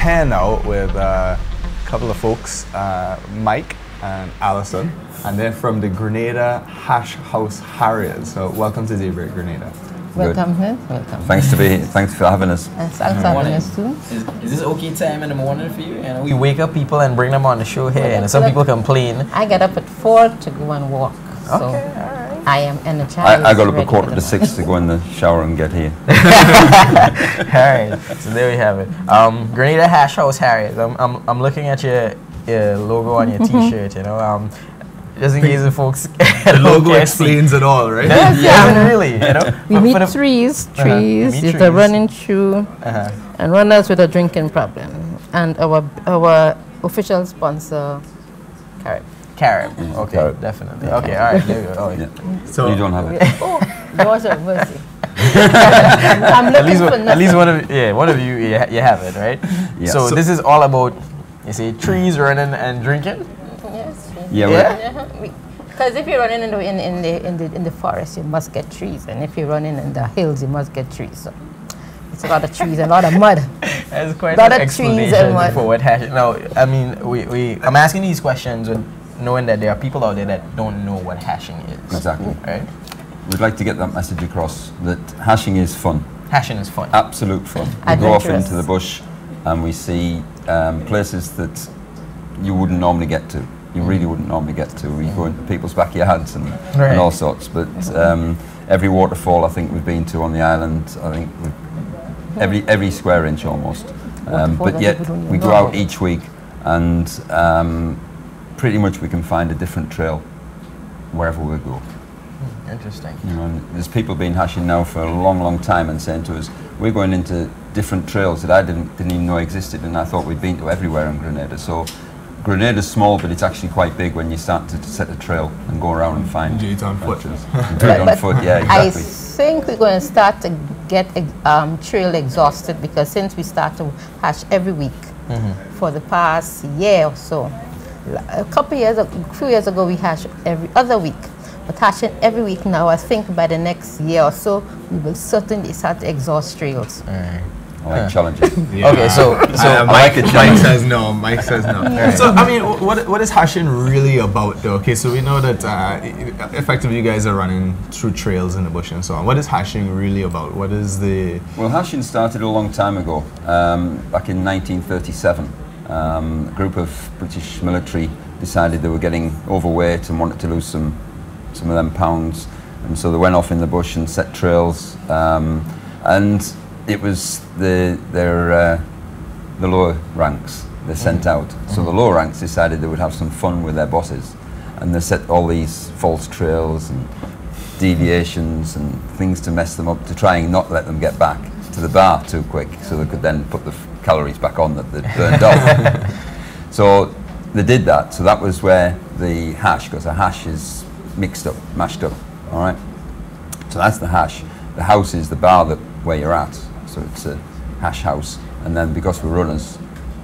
here now with a couple of folks, Mike and Allison, and they're from the Grenada Hash House Harriers. So welcome to Daybreak Grenada. Welcome, welcome. Thanks for having us. Thanks for having us too. Is this okay time in the morning for you? You know, we wake up people and bring them on the show here, and some people complain. I get up at 4 to go and walk. So Okay, all right. I am energized. I got up at 5:45 to go in the shower and get here. All right, so there we have it. Grenada Hash House Harriers. I'm looking at your logo on your T-shirt. You know, just in case the folks. The logo explains it all, right? Yeah, really. You know, We meet trees. It's a running shoe, and runners with a drinking problem. And our official sponsor, Carib. Okay, Carib. definitely. Okay, all right. There we go. Oh, Yeah. So You don't have it. Oh, Lord of mercy. I'm looking for nothing. At least one of you have it, right? Yeah. So So- this is all about, you say, trees, running, and drinking. Yes. Yeah. Because if you're running in the forest, you must get trees, and if you're running in the hills, you must get trees. So it's a lot of trees and a lot of mud. That's quite Lot an of trees explanation and what? for what hash. No, I mean, I'm asking these questions with knowing that there are people out there that don't know what hashing is. Exactly. Right? We'd like to get that message across that hashing is fun, Hashing is fun. absolute fun. We go off Adventurous. into the bush and we see places that you wouldn't normally get to. You really wouldn't normally get to. We go into people's backyards and all sorts. But every waterfall I think we've been to on the island, I think every square inch almost. Waterfall But that yet people don't we even go know out about. each week and pretty much we can find a different trail wherever we go. Interesting. You know, and there's people been hashing now for a long, long time and saying to us, we're going into different trails that I didn't even know existed, and I thought we'd been to everywhere in Grenada. So Grenada's small, but it's actually quite big when you start to set a trail and go around and find. Do it on foot. adventures. Do it on foot, yeah, I exactly. think we're going to start to get trail exhausted, because since we start to hash every week for the past year or so, a few years ago we hashed every other week, but hashing every week now, I think by the next year or so we will certainly start to exhaust trails. I like challenges. Yeah. Okay, so Mike, like it, Mike says no. Mike says no. So I mean, what is hashing really about, though? Okay, so we know that effectively you guys are running through trails in the bush and so on. What is hashing really about? What is the? Well, hashing started a long time ago, back in 1937. A group of British military decided they were getting overweight and wanted to lose some of them pounds, and so they went off in the bush and set trails, and it was the lower ranks they sent out. So the lower ranks decided they would have some fun with their bosses, and they set all these false trails and deviations and things to mess them up, to try and not let them get back to the bar too quick, so they could then put the calories back on that they'd burned off. So they did that. So that was where the hash, because a hash is mixed up, mashed up. All right. So that's the hash. The house is the bar where you're at. So it's a hash house. And then because we're runners,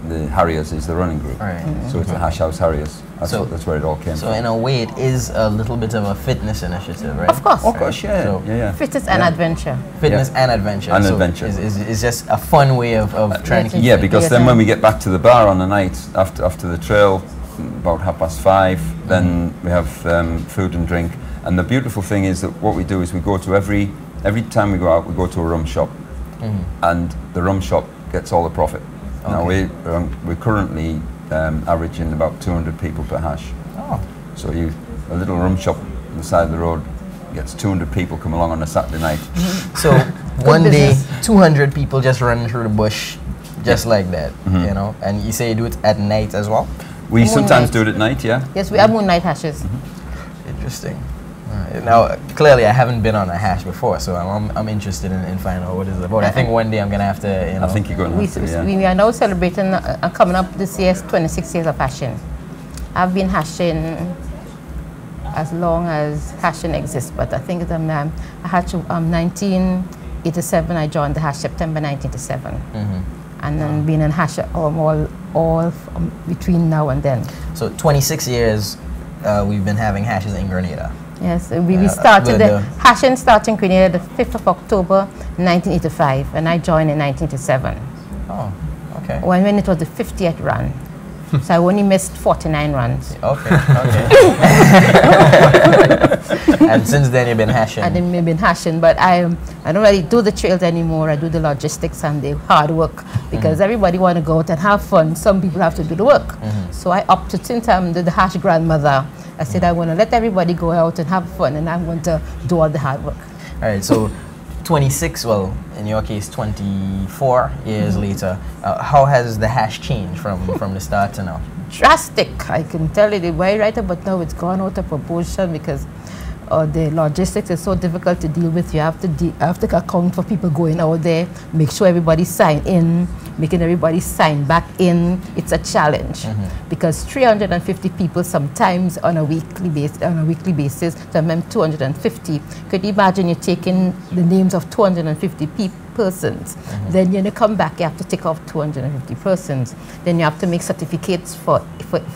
the Harriers is the running group. Right. So it's the Hash House Harriers. That's where it all came So from. in a way, it is a little bit of a fitness initiative, right? Of course. Oh gosh, yeah, So yeah. Fitness and adventure. Fitness Yeah. and adventure. And so adventure. It's just a fun way of trying to keep. Yeah, because then Yeah. when we get back to the bar on the night after the trail, about 5:30, then we have food and drink. And the beautiful thing is that what we do is we go to every time we go out, we go to a rum shop, and the rum shop gets all the profit. Now we're currently averaging about 200 people per hash. Oh. So a little rum shop on the side of the road gets 200 people come along on a Saturday night. So one day, business. 200 people just running through the bush, just like that, you know. And you say you do it at night as well. We sometimes Moonlight. do it at night, yeah. Yes, we have moonlight hashes. Interesting. Now, clearly, I haven't been on a hash before, so I'm interested in finding out what it's about. I think one day I'm gonna have to, you know. I think you're going to have to, yeah. We are now celebrating, coming up this year, 26 years of hashing. I've been hashing as long as hashing exists, but I think I hatched 1987. I joined the hash September 1987, and then been in hash all between now and then. So 26 years we've been having hashes in Grenada. Yes, we started the hashing starting Grenada the 5th of October 1985, and I joined in 1987. Oh, okay. Okay. when it was the 50th run. So I only missed 49 runs. Okay. And since then you've been hashing. I've been hashing, but I don't really do the trails anymore. I do the logistics and the hard work because everybody want to go out and have fun. Some people have to do the work. So I opted, since I'm the hash grandmother, I said I want to let everybody go out and have fun, and I'm going to do all the hard work. All right, so 26, well, in your case, 24 years later, how has the hash changed from the start to now? Drastic, I can tell you the way right about now it's gone out of proportion because the logistics is so difficult to deal with. You have to account for people going out there, make sure everybody sign in, making everybody sign back in. It's a challenge because 350 people sometimes on a weekly basis, sometimes 250. Could you imagine you're taking the names of 250 persons? Then when you come back, you have to take off 250 persons. Then you have to make certificates for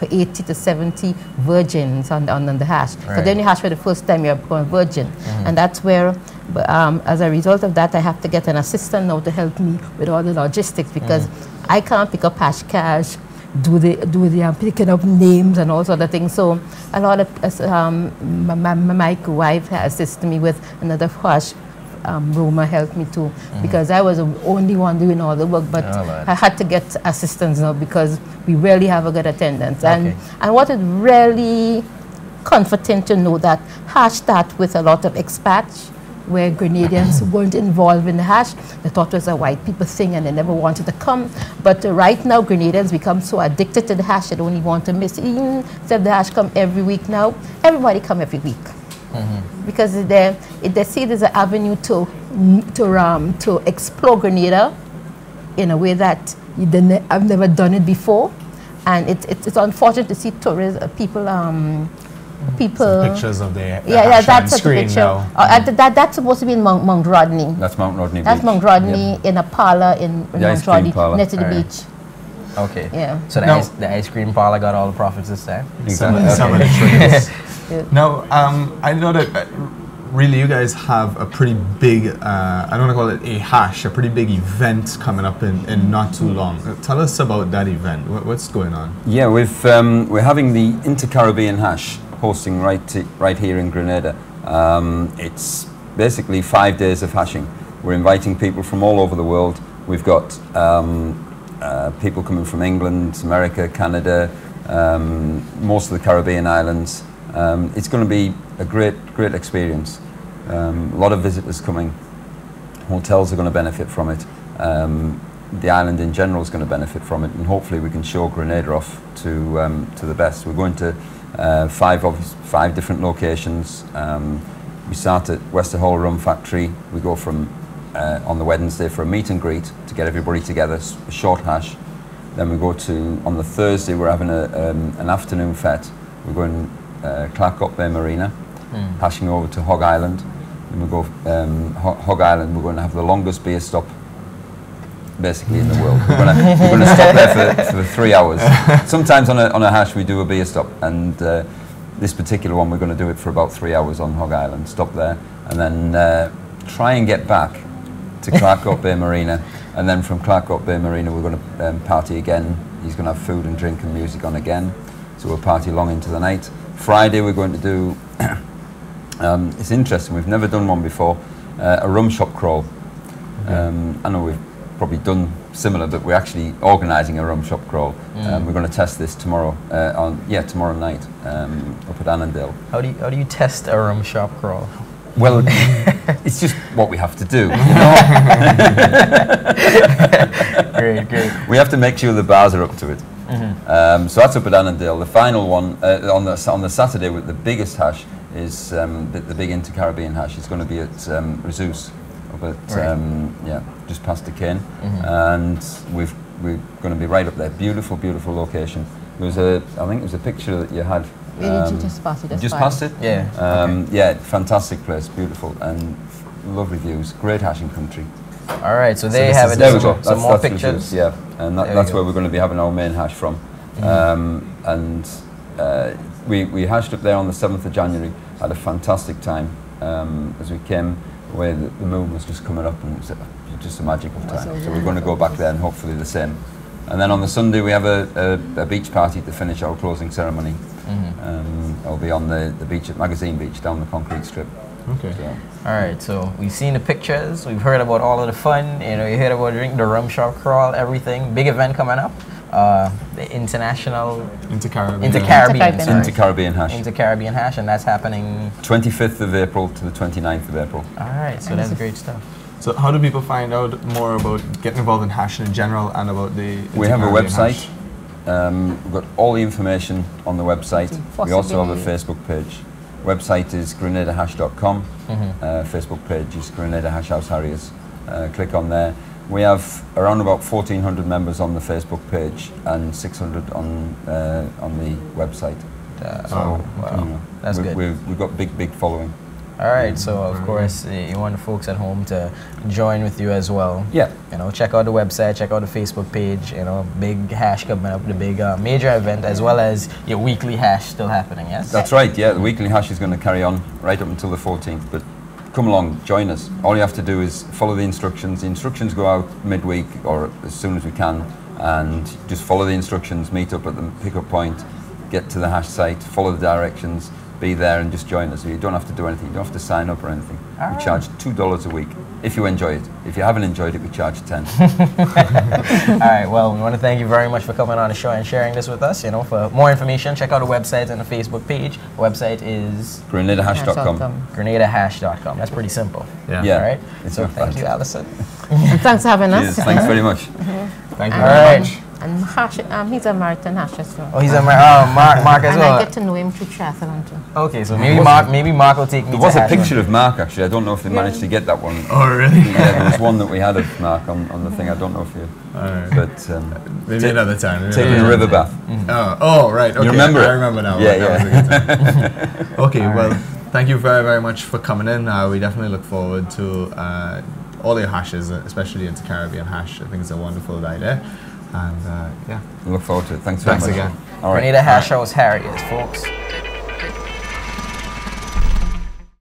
80 to 70 virgins on the hash. Right. So then you hash for the first time, you're a virgin. And that's where, as a result of that, I have to get an assistant now to help me with all the logistics because I can't pick up hash cash, do the picking up names and all sorts of things. So a lot of my wife assisted me with another hash. Roma helped me too because I was the only one doing all the work, but I had to get assistance now because we really have a good attendance. And what is really comforting to know that hash start with a lot of expats where Grenadians weren't involved in the hash. They thought it was a white people thing and they never wanted to come. But right now Grenadians become so addicted to the hash they don't even want to miss it. Even if the hash come every week now, everybody come every week. Because they see there's an avenue to explore Grenada in a way that I've never done it before, and it's unfortunate to see tourists, people. Some pictures of the that's a screen picture. now. That's supposed to be in Mount Rodney. That's Mount Rodney That's Beach. Mount Rodney in a parlor in Mount Rodney, near to the beach. Okay. Yeah. So the ice cream parlor got all the profits this time? Some of the trails. Now, I know that really you guys have a pretty big, I don't want to call it a hash, a pretty big event coming up in not too long. Tell us about that event. What's going on? Yeah, we're having the Inter-Caribbean Hash hosting right here in Grenada. It's basically 5 days of hashing. We're inviting people from all over the world. We've got people coming from England, America, Canada, most of the Caribbean islands. It's going to be a great experience. A lot of visitors coming. Hotels are going to benefit from it. The island in general is going to benefit from it, and hopefully we can show Grenada off to the best. We're going to 5 different locations. We start at Wester Hall Rum Factory. We go from on the Wednesday for a meet and greet to get everybody together, a short hash. Then we go to, on the Thursday, we're having an afternoon fete. We're going Clarkcott Bay Marina, hashing over to Hog Island. And we go Hog Island. We're going to have the longest beer stop basically in the world. We're going to stop there for 3 hours. Sometimes on a hash we do a beer stop, and this particular one we're going to do it for about 3 hours on Hog Island. Stop there and then try and get back to Clarkcott Bay Marina, and then from Clarkcott Bay Marina we're going to party again. He's going to have food and drink and music on again, so we'll party long into the night. Friday we're going to do, it's interesting, we've never done one before, a rum shop crawl. I know we've probably done similar, but we're actually organising a rum shop crawl. We're going to test this tomorrow, tomorrow night up at Annandale. How do you test a rum shop crawl? Well, it's just what we have to do. Great. We have to make sure the bars are up to it. So that's up at Annandale. The final one on the Saturday with the biggest hash is the big Inter-Caribbean hash. It's going to be at Rezus, up at just past Duquesne, and we're going to be right up there. Beautiful, beautiful location. There was I think it was a picture that you had. Just passed it. Just passed it? Yeah. Yeah, fantastic place, beautiful, and lovely views. Great hashing country. All right, so there you have it. There we go. Some more pictures. Yeah, and that's where we're going to be having our main hash from. And we hashed up there on the 7th of January. Had a fantastic time as we came away. The moon was just coming up, and it was just a magical time. So we're going to go back there and hopefully the same. And then on the Sunday we have a beach party to finish our closing ceremony. I'll be on the beach at Magazine Beach down the concrete strip. Okay. So. All right, so we've seen the pictures, we've heard about all of the fun, you know, you heard about the rum shop crawl, everything. Big event coming up, the International Inter-Caribbean. Inter-Caribbean Hash. Inter-Caribbean Hash, and that's happening 25th of April to the 29th of April. All right, so that's great stuff. So how do people find out more about getting involved in hashing in general and about the We have a Inter-Caribbean website. hash? We've got all the information on the website. We also have a Possibly. Facebook page. Website is grenadahash.com. Facebook page is Grenada Hash House Harriers. Click on there. We have around about 1,400 members on the Facebook page and 600 on the website. Wow, that's good. We've got big following. All right, so of course you want the folks at home to join with you as well. Yeah. You know, check out the website, check out the Facebook page. You know, big hash coming up, the big major event, as well as your weekly hash still happening. Yes. That's right. Yeah, the weekly hash is going to carry on right up until the 14th. But come along, join us. All you have to do is follow the instructions. The instructions go out midweek or as soon as we can, and just follow the instructions. Meet up at the pickup point, get to the hash site, follow the directions. Be there and just join us. You don't have to do anything. You don't have to sign up or anything. We charge $2 a week if you enjoy it. If you haven't enjoyed it, we charge $10. All right. Well, we want to thank you very much for coming on the show and sharing this with us. You know, for more information, check out the website and the Facebook page. The website is grenadahash.com. grenadahash.com. That's pretty simple. Yeah. Yeah. All right. It's So not thank bad. you, Alison. Thanks for having us. Cheers. Thanks very much. Thank you All very right. much. And hash, he's a marathon hash as well. Oh, he's a Mark as And well. I get to know him through triathlon too. Okay, so maybe Mark will take me There to was a hash. picture of Mark actually. I don't know if they managed to get that one. Oh, really? Yeah, there was one that we had of Mark on the thing. I don't know if you. Alright. But Maybe another time. taking a river bath. Oh, right. Okay. remember I it? remember now. Yeah, That was a good time. Okay, well, thank you very much for coming in. We definitely look forward to all your hashes, especially into Caribbean hash. I think it's a wonderful idea. And yeah. We look forward to it. Thanks very Thanks much. again. All right. Grenada Hash House Harriers, folks.